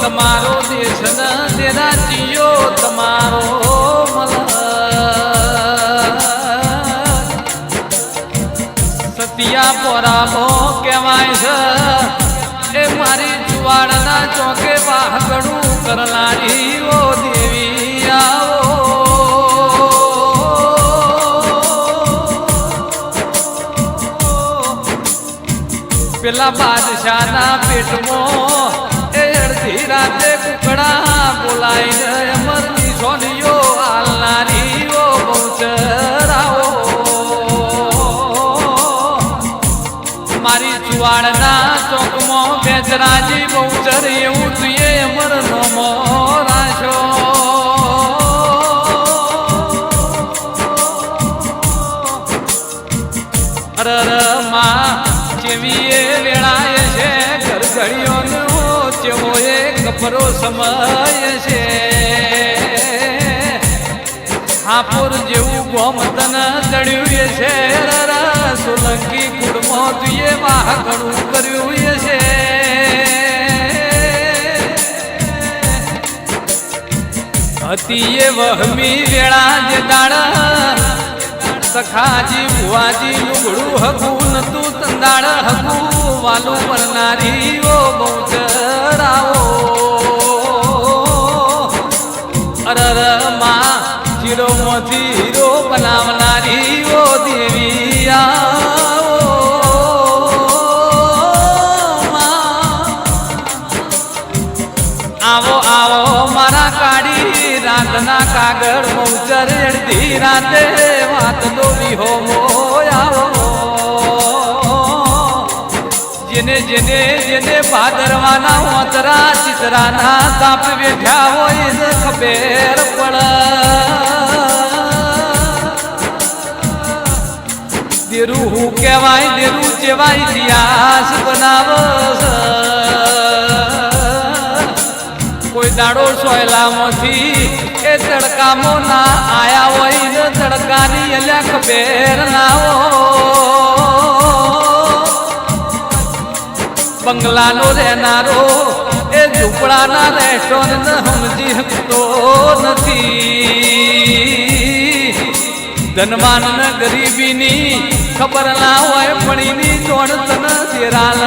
તમારો દેશ ન તેરા જીયો તમારો મલ સતિયા પોરામો કહેવાય છે એ મારી જુવાડના ચોકે વાહગડું કરનારી ઓ દેવી આવો પેલા બાદશાહના પેટમાં એ અડધી રાતે કુકડા બોલાઈને અમરની સોનીઓ હાલનારી ઓ બહુચરાઓ મારી ચુવાડના ચોકમાં બેચરાજી બહુચર એવું તુએ અમર નોમો રાશો અરર માં ચેવીએ વેળાય છે ઘરઘડીઓનો ચેવો એ કપરો સમય છે હાપુર જેવું ગોમતન ચડ્યું છે સોલંકી કુળમાં તુએ વાહ ઘણું કર્યું છે હતી એ વહમી વેળા જે દાડા સખાજી ભુવાજી લુગડું હકું નતું તંદાળ હકું વાલું પરનારી ઓ બહુચરાઓ અરર માં ચીરોમાંથી હીરો બનાવનારી ઓ દેવી આવો આવો મારા કાઢી રાતના કાગળ બહુચર અડધી રાતે વાત દોરી હો આવો જેને જેને જેને ભાદરવાના ઓતરા ચિતરાના તાપ બેઠા હોય ને ખબર પડ દેરું હું કહેવાય દેરું જેવા ઇતિહાસ બનાવ કોઈ દાડો સોયલામાંથી એ તડકામાં ના આયા હોય ને તડકાની અલ્યા ખબર ના હો બંગલાનો રહેનારો એ ઝૂંપડાના રેસ્ટોરન્ટ સમજી શકતો નથી ધનવાન ને ગરીબીની ખબર ના હોય પણ એની જોડ તન ચેરાલ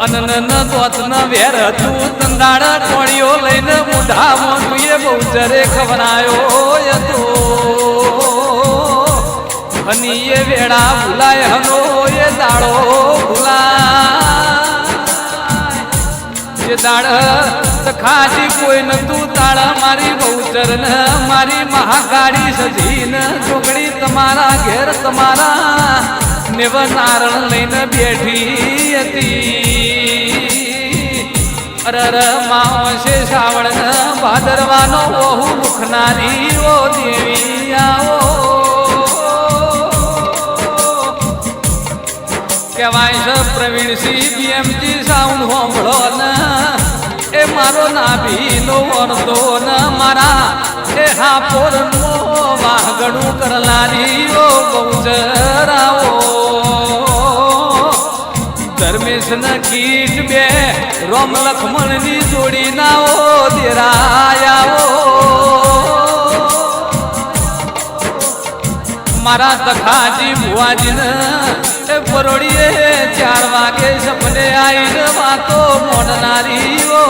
અનન દોત ન વેર તું તંદાળ ટોળીઓ લઈને મુઢામાં તુએ બહુચરે ખવરાયો હતો હની એ વેળા ભૂલાય હનો એ દાડો ભૂલાય જે દાડ સખાજી કોઈ નતું તાળ મારી બહુચર ને મારી મહાકાળી સજી ને ચોકડી તમારા ઘેર તમારા નેવ નારણ લઈને બેઠી હતી અરર માં છે શ્રાવણ ને ભાદરવાનો ઓહુ મુખનારી ઓ દેવી આવો કહેવાય છે પ્રવીણસિંહ બીએમજી સાઉન્ડ હોંભળો ને એ મારો નાભીનો વરતો ને મારા એ હાપોરનો વાહગડું કરનારી ઓ બહુચરાઓ ધર્મેશ ને કીટ બે રોમ લખમણની જોડી ના ઓ દેરાયાઓ મારા તખાજી ભુવાજીને એ પરોડીએ 4 વાગે સપને આવીને વાતો મોડનારી ઓ